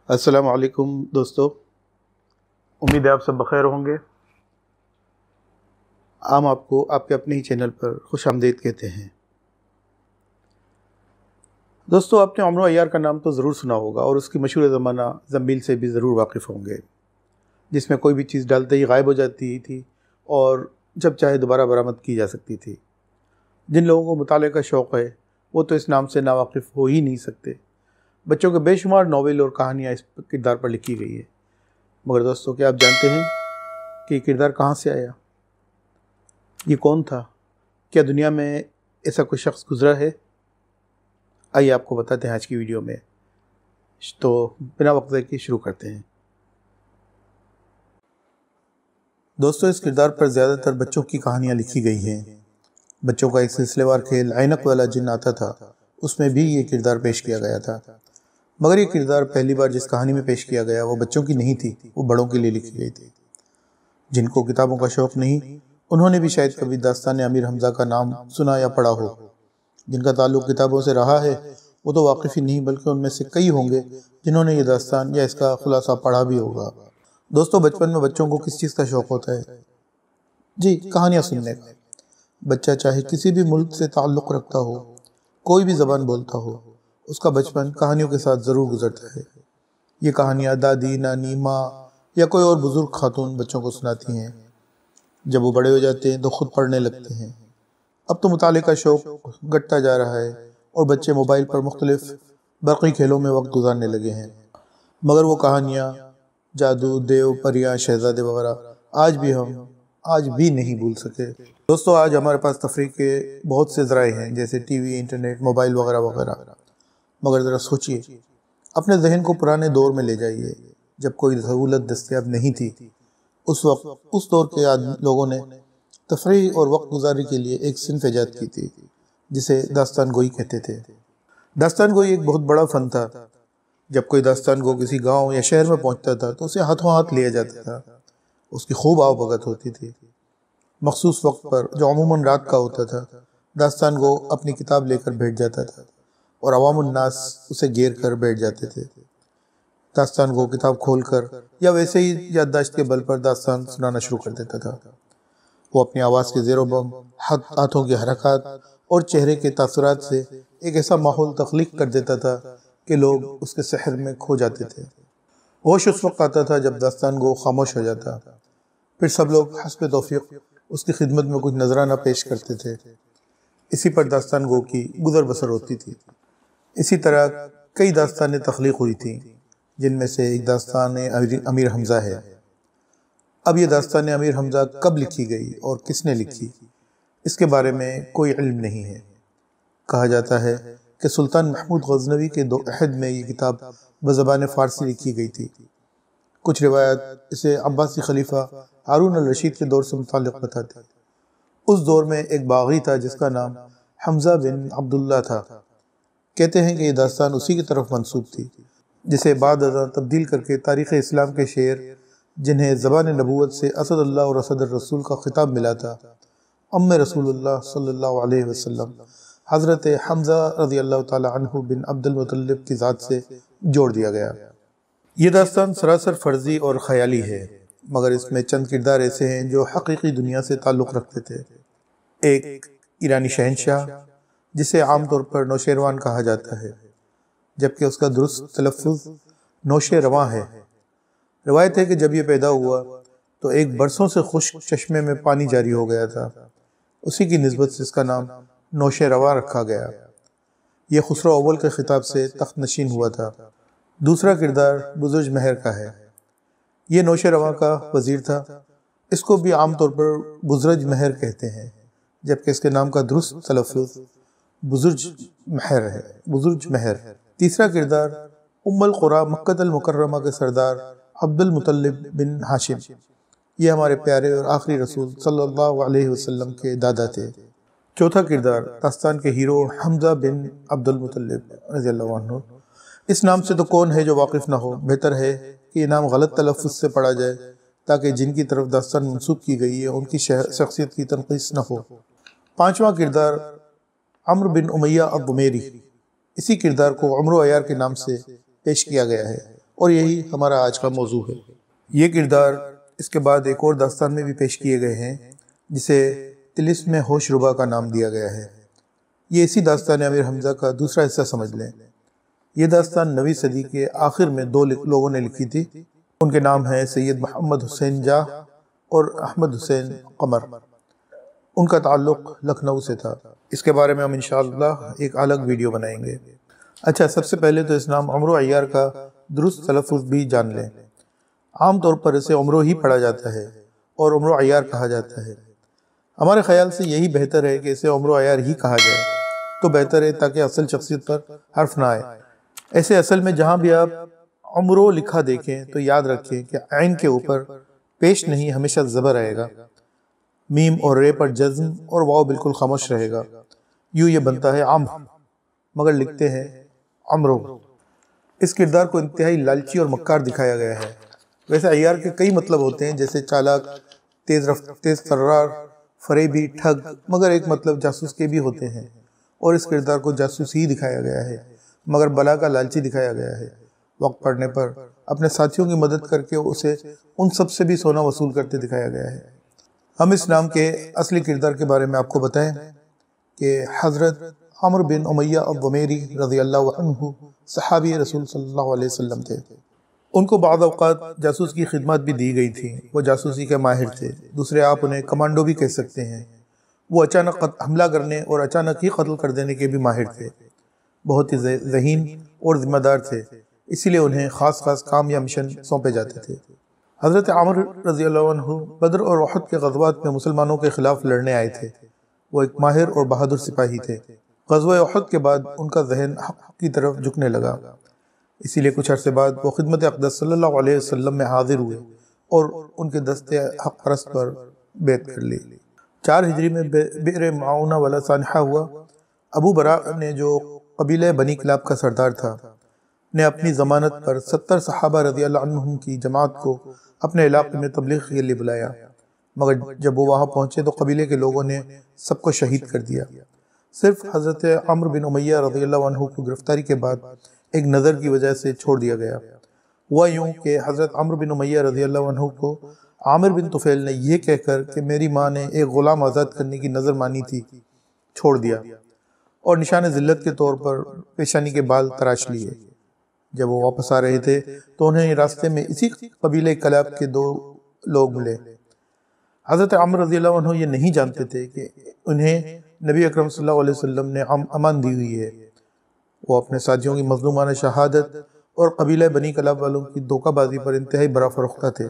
السلام علیکم دوستو، امید ہے آپ سب بخیر ہوں گے۔ ہم آپ کو آپ کے اپنے ہی چینل پر خوش آمدید کہتے ہیں۔ دوستو، آپ نے عمرو عیار کا نام تو ضرور سنا ہوگا اور اس کی مشہور زمانہ زنبیل سے بھی ضرور واقف ہوں گے، جس میں کوئی بھی چیز ڈالتے ہی غائب ہو جاتی تھی اور جب چاہے دوبارہ برآمد کی جا سکتی تھی۔ جن لوگوں کو مطالعے کا شوق ہے وہ تو اس نام سے ناواقف ہو ہی نہیں سکتے۔ بچوں کے بے شمار ناول اور کہانیاں اس کردار پر لکھی گئی ہے، مگر دوستو کیا آپ جانتے ہیں کہ یہ کردار کہاں سے آیا؟ یہ کون تھا؟ کیا دنیا میں ایسا کوئی شخص گزرا ہے؟ آئیے آپ کو بتاتے ہیں آج کی ویڈیو میں، تو بنا وقت ضائع کیے شروع کرتے ہیں۔ دوستو، اس کردار پر زیادہ تر بچوں کی کہانیاں لکھی گئی ہیں۔ بچوں کا ایک سلسلے وار کھیل عینک والا جن آتا تھا، اس میں بھی یہ کردار پیش کیا گیا تھا، مگر یہ کردار پہلی بار جس کہانی میں پیش کیا گیا وہ بچوں کی نہیں تھی، وہ بڑوں کے لیے لکھی گئی تھی۔ جن کو کتابوں کا شوق نہیں، انہوں نے بھی شاید کبھی داستان امیر حمزہ کا نام سنا یا پڑھا ہو۔ جن کا تعلق کتابوں سے رہا ہے وہ تو واقف ہی نہیں، بلکہ ان میں سے کئی ہوں گے جنہوں نے یہ داستان یا اس کا خلاصہ پڑھا بھی ہوگا۔ دوستو، بچپن میں بچوں کو کس چیز کا شوق ہوتا ہے؟ جی، کہانیاں سننے کا۔ بچہ چاہے کسی بھی ملک سے تعلق رکھتا ہو، کوئی بھی زبان بولتا ہو، اس کا بچپن کہانیوں کے ساتھ ضرور گزرتا ہے۔ یہ کہانیاں دادی، نانی، ماں یا کوئی اور بزرگ خاتون بچوں کو سناتی ہیں۔ جب وہ بڑے ہو جاتے ہیں تو خود پڑھنے لگتے ہیں۔ اب تو مطالعے کا شوق گھٹتا جا رہا ہے اور بچے موبائل پر مختلف برقی کھیلوں میں وقت گزارنے لگے ہیں، مگر وہ کہانیاں، جادو، دیو، پریاں، شہزادے وغیرہ آج بھی نہیں بھول سکے۔ دوستو، آج ہمارے پاس تفریح کے بہت سے ذرائع ہیں، جیسے ٹی وی، انٹرنیٹ، موبائل وغیرہ وغیرہ، مگر ذرا سوچئے، اپنے ذہن کو پرانے دور میں لے جائیے جب کوئی سہولت دستیاب نہیں تھی۔ اس وقت اس دور کے لوگوں نے تفریح اور وقت گزاری کے لیے ایک صنف ایجاد کی تھی جسے داستان گوئی کہتے تھے۔ داستان گوئی ایک بہت بڑا فن تھا۔ جب کوئی داستان گو کسی گاؤں یا شہر میں پہنچتا تھا تو اسے ہاتھوں ہاتھ لیا جاتا تھا۔ اس کی خوب آؤ بھگت ہوتی تھی۔ مخصوص وقت پر، جو عموماً رات کا ہوتا تھا، داستان گو اپنی کتاب لے کر بیٹھ جاتا تھا اور عوام الناس اسے گھیر کر بیٹھ جاتے تھے۔ داستان گو کتاب کھول کر یا ویسے ہی یادداشت کے بل پر داستان سنانا شروع کر دیتا تھا۔ وہ اپنی آواز کے زیر و بم، ہاتھوں کی حرکات اور چہرے کے تاثرات سے ایک ایسا ماحول تخلیق کر دیتا تھا کہ لوگ اس کے سحر میں کھو جاتے تھے۔ ہوش اس وقت آتا تھا جب داستان گو خاموش ہو جاتا، پھر سب لوگ حسب توفیق اس کی خدمت میں کچھ نذرانہ پیش کرتے تھے۔ اسی پر داستان گو کی گزر بسر ہوتی تھی۔ اسی طرح کئی داستانیں تخلیق ہوئی تھیں، جن میں سے ایک داستان امیر حمزہ ہے۔ اب یہ داستان امیر حمزہ کب لکھی گئی اور کس نے لکھی، اس کے بارے میں کوئی علم نہیں ہے۔ کہا جاتا ہے کہ سلطان محمود غزنوی کے عہد میں یہ کتاب بزبان فارسی لکھی گئی تھی۔ کچھ روایات اسے عباسی خلیفہ ہارون الرشید کے دور سے متعلق بتاتی۔ اس دور میں ایک باغی تھا جس کا نام حمزہ بن عبداللہ تھا۔ کہتے ہیں کہ یہ داستان اسی کی طرف منسوب تھی جسے بعد ازاں تبدیل کر کے تاریخ اسلام کے شعر، جنہیں زبان نبوت سے اسد اللہ اور اسد الرسول کا خطاب ملا تھا، رسول اللہ صلی اللہ علیہ وسلم، حضرت حمزہ رضی اللہ تعالی عنہ بن عبد المطلب کی ذات سے جوڑ دیا گیا۔ یہ داستان سراسر فرضی اور خیالی ہے، مگر اس میں چند کردار ایسے ہیں جو حقیقی دنیا سے تعلق رکھتے تھے۔ ایک ایرانی شہنشاہ، جسے عام طور پر نوشیروان کہا جاتا ہے، جبکہ اس کا درست تلفظ نوشیرواں ہے۔ روایت ہے کہ جب یہ پیدا ہوا تو ایک برسوں سے خشک چشمے میں پانی جاری ہو گیا تھا، اسی کی نسبت سے اس کا نام نوشیرواں رکھا گیا۔ یہ خسرو اول کے خطاب سے تخت نشین ہوا تھا۔ دوسرا کردار بزرج مہر کا ہے۔ یہ نوشیرواں کا وزیر تھا۔ اس کو بھی عام طور پر بزرج مہر کہتے ہیں، جبکہ اس کے نام کا درست تلفظ بزرج مہر ہے۔ تیسرا کردار ام القریٰ مکہ المکرمہ کے سردار عبد المطلب بن ہاشم، یہ ہمارے پیارے اور آخری رسول صلی اللہ علیہ وسلم کے دادا تھے۔ چوتھا کردار داستان کے ہیرو حمزہ بن عبد المطلب رضی اللہ عنہ۔ اس نام سے تو کون ہے جو واقف نہ ہو؟ بہتر ہے کہ یہ نام غلط تلفظ سے پڑھا جائے تاکہ جن کی طرف داستان منسوب کی گئی ہے ان کی شخصیت کی تنقیص نہ ہو۔ پانچواں کردار عمرو بن امیہ الضمیری۔ اسی کردار کو عمرو عیار کے نام سے پیش کیا گیا ہے اور یہی ہمارا آج کا موضوع ہے۔ یہ کردار اس کے بعد ایک اور داستان میں بھی پیش کیے گئے ہیں جسے طلسم ہوش ربا کا نام دیا گیا ہے۔ یہ اسی داستان امیر حمزہ کا دوسرا حصہ سمجھ لیں۔ یہ داستان 9ویں صدی کے آخر میں 2 لوگوں نے لکھی تھی۔ ان کے نام ہیں سید محمد حسین جاہ اور احمد حسین قمر۔ ان کا تعلق لکھنؤ سے تھا۔ اس کے بارے میں ہم انشاءاللہ ایک الگ ویڈیو بنائیں گے۔ اچھا، سب سے پہلے تو اس نام عمرو عیار کا درست تلفظ بھی جان لیں۔ عام طور پر اسے عمرو ہی پڑھا جاتا ہے اور عمرو عیار کہا جاتا ہے۔ ہمارے خیال سے یہی بہتر ہے کہ اسے عمرو عیار ہی کہا جائے تو بہتر ہے، تاکہ اصل شخصیت پر حرف نہ آئے۔ ایسے اصل میں جہاں بھی آپ عمرو لکھا دیکھیں تو یاد رکھیں کہ عین کے اوپر پیش نہیں، ہمیشہ زبر آئے گا۔ میم اور رے پر جزم اور واو بالکل خاموش رہے گا۔ یوں یہ بنتا ہے مگر لکھتے ہیں عمرو۔ اس کردار کو انتہائی لالچی اور مکار دکھایا گیا ہے۔ ویسے عیار کے کئی مطلب ہوتے ہیں، جیسے چالاک، تیز فرار، فریبی، ٹھگ، مگر ایک مطلب جاسوس کے بھی ہوتے ہیں، اور اس کردار کو جاسوس ہی دکھایا گیا ہے، مگر بلا کا لالچی دکھایا گیا ہے۔ وقت پڑنے پر اپنے ساتھیوں کی مدد کر کے اسے ان سب سے بھی سونا وصول کرتے دکھایا گیا ہے۔ ہم اس نام کے اصلی کردار کے بارے میں آپ کو بتائیں کہ حضرت عمرو بن امیہ الضمیری رضی اللہ عنہ صحابی رسول صلی اللہ علیہ وسلم تھے۔ ان کو بعض اوقات جاسوس کی خدمات بھی دی گئی تھیں۔ وہ جاسوسی کے ماہر تھے، دوسرے آپ انہیں کمانڈو بھی کہہ سکتے ہیں۔ وہ اچانک حملہ کرنے اور اچانک ہی قتل کر دینے کے بھی ماہر تھے۔ بہت ہی ذہین اور ذمہ دار تھے، اسی لیے انہیں خاص کام یا مشن سونپے جاتے تھے۔ حضرت عمرو رضی اللہ عنہ بدر اور احد کے غزوات میں مسلمانوں کے خلاف لڑنے آئے تھے۔ وہ ایک ماہر اور بہادر سپاہی تھے۔ غزوہ احد کے بعد ان کا ذہن حق کی طرف جھکنے لگا، اسی لیے کچھ عرصے بعد وہ خدمت اقدس صلی اللہ علیہ وسلم میں حاضر ہوئے اور ان کے دستے حق پرست پر بیعت کر لی۔ 4 ہجری میں بئر معونہ والا سانحہ ہوا۔ ابو برا نے، جو قبیلہ بنی کلاب کا سردار تھا، نے اپنی ضمانت پر 70 صحابہ رضی اللہ عنہم کی جماعت کو اپنے علاقے میں تبلیغ کے لیے بلایا، مگر جب وہ وہاں پہنچے تو قبیلے کے لوگوں نے سب کو شہید کر دیا۔ صرف حضرت عمرو بن امیہ رضی اللہ عنہ کو گرفتاری کے بعد ایک نظر کی وجہ سے چھوڑ دیا گیا۔ ہوا یوں کہ حضرت عمرو بن امیہ رضی اللہ عنہ کو عامر بن طفیل نے یہ کہہ کر کہ میری ماں نے ایک غلام آزاد کرنے کی نظر مانی تھی، چھوڑ دیا اور نشان ذلت کے طور پر پیشانی کے بال تراش لیے۔ جب وہ واپس آ رہے تھے تو انہیں راستے میں اسی قبیلہ کلاب کے 2 لوگ ملے۔ حضرت عمرو رضی اللہ عنہ یہ نہیں جانتے تھے کہ انہیں نبی اکرم صلی اللہ علیہ وسلم نے امان دی ہوئی ہے۔ وہ اپنے ساتھیوں کی مظلومانہ شہادت اور قبیلہ بنی کلاب والوں کی دھوکہ بازی پر انتہائی برا فرختہ تھے۔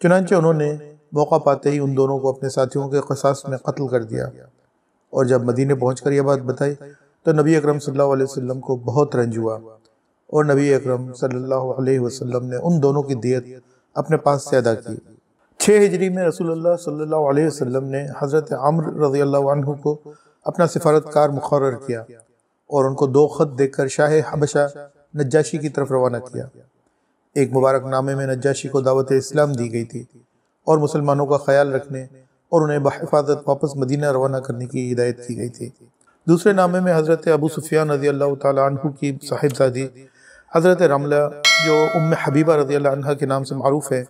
چنانچہ انہوں نے موقع پاتے ہی ان دونوں کو اپنے ساتھیوں کے قصاص میں قتل کر دیا، اور جب مدینے پہنچ کر یہ بات بتائی تو نبی اکرم صلی اللہ علیہ وسلم کو بہت رنج ہوا، اور نبی اکرم صلی اللہ علیہ وسلم نے ان دونوں کی دیت اپنے پاس سے ادا کی۔ 6 ہجری میں رسول اللہ صلی اللہ علیہ وسلم نے حضرت عمرو رضی اللہ عنہ کو اپنا سفارتکار مقرر کیا اور ان کو 2 خط دے کر شاہ حبشہ نجاشی کی طرف روانہ کیا۔ ایک مبارک نامے میں نجاشی کو دعوت اسلام دی گئی تھی اور مسلمانوں کا خیال رکھنے اور انہیں بحفاظت واپس مدینہ روانہ کرنے کی ہدایت کی گئی تھی۔ دوسرے نامے میں حضرت ابو سفیان رضی اللہ تعالیٰ عنہ کی صاحبزادی حضرت رملہ، جو ام حبیبہ رضی اللہ عنہ کے نام سے معروف ہے،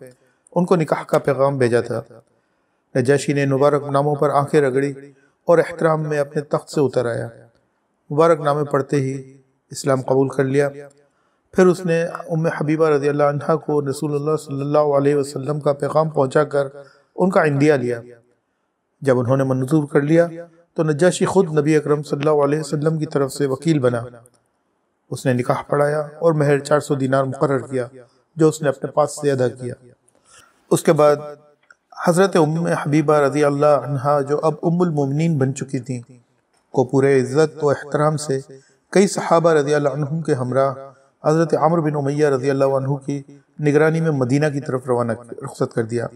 ان کو نکاح کا پیغام بھیجا تھا۔ نجاشی نے مبارک ناموں پر آنکھیں رگڑی اور احترام میں اپنے تخت سے اتر آیا۔ مبارک نامے پڑھتے ہی اسلام قبول کر لیا۔ پھر اس نے ام حبیبہ رضی اللہ عنہ کو رسول اللہ صلی اللہ علیہ وسلم کا پیغام پہنچا کر ان کا عندیہ لیا۔ جب انہوں نے منظور کر لیا تو نجاشی خود نبی اکرم صلی اللہ علیہ وسلم کی طرف سے وکیل بنا۔ اس نے نکاح پڑھایا اور مہر 400 دینار مقرر کیا، جو اس نے اپنے پاس سے ادا کیا۔ اس کے بعد حضرت ام حبیبہ رضی اللہ عنہ، جو اب ام المومنین بن چکی تھیں، کو پورے عزت و احترام سے کئی صحابہ رضی اللہ عنہم کے ہمراہ حضرت عمرو بن امیہ رضی اللہ عنہ کی نگرانی میں مدینہ کی طرف رخصت کر دیا۔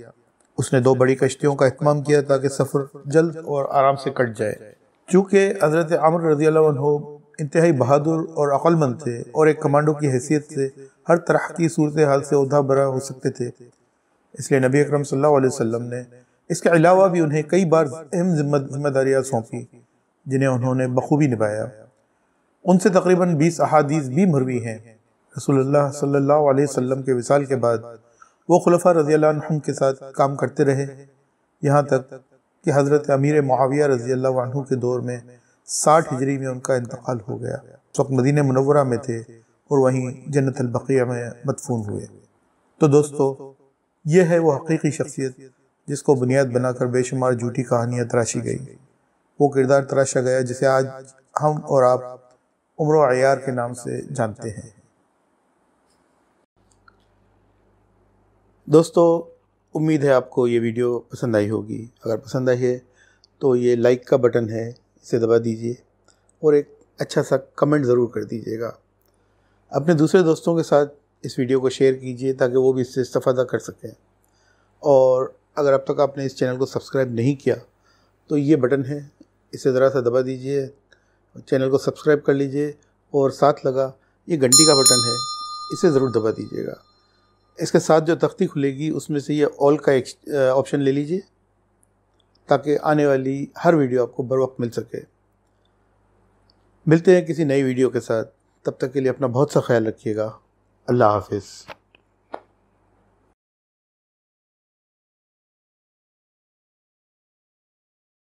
اس نے 2 بڑی کشتیوں کا اہتمام کیا تاکہ سفر جلد اور آرام سے کٹ جائے۔ چونکہ حضرت عمرو رضی اللہ عنہ انتہائی بہادر اور عقل مند تھے اور ایک کمانڈو کی حیثیت سے ہر طرح کی صورتحال سے عہدہ برا ہو سکتے تھے، اس لیے نبی اکرم صلی اللہ علیہ وسلم نے اس کے علاوہ بھی انہیں کئی بار اہم ذمہ داریاں سونپی، جنہیں انہوں نے بخوبی نبھایا۔ ان سے تقریباً 20 احادیث بھی مروی ہیں۔ رسول اللہ صلی اللہ علیہ وسلم کے وصال کے بعد وہ خلفاء رضی اللہ عنہم کے ساتھ کام کرتے رہے، یہاں تک کہ حضرت امیر معاویہ رضی اللہ عنہ کے دور میں 60 ہجری میں ان کا انتقال ہو گیا۔ اس وقت مدینہ منورہ میں تھے اور وہیں جنت البقیع میں مدفون ہوئے۔ تو دوستو، یہ ہے وہ حقیقی شخصیت جس کو بنیاد بنا کر بے شمار جھوٹی کہانیاں تراشی گئی، وہ کردار تراشا گیا جسے آج ہم اور آپ عمر و عیار کے نام سے جانتے ہیں۔ دوستو، امید ہے آپ کو یہ ویڈیو پسند آئی ہوگی۔ اگر پسند آئی ہے تو یہ لائک کا بٹن ہے، اسے دبا دیجئے اور ایک اچھا سا کمنٹ ضرور کر دیجئے گا۔ اپنے دوسرے دوستوں کے ساتھ اس ویڈیو کو شیئر کیجئے تاکہ وہ بھی اس سے استفادہ کر سکیں، اور اگر اب تک آپ نے اس چینل کو سبسکرائب نہیں کیا تو یہ بٹن ہے، اسے ذرا سا دبا دیجئے، چینل کو سبسکرائب کر لیجئے، اور ساتھ لگا یہ گھنٹی کا بٹن ہے، اسے ضرور دبا دیجئے گا۔ اس کے ساتھ جو تختی کھلے گی اس میں سے یہ آل کا آپشن لے لیجئے تاکہ آنے والی ہر ویڈیو آپ کو بر وقت مل سکے۔ ملتے ہیں کسی نئی ویڈیو کے ساتھ، تب تک کے لیے اپنا بہت سا خیال رکھیے گا۔ اللہ حافظ۔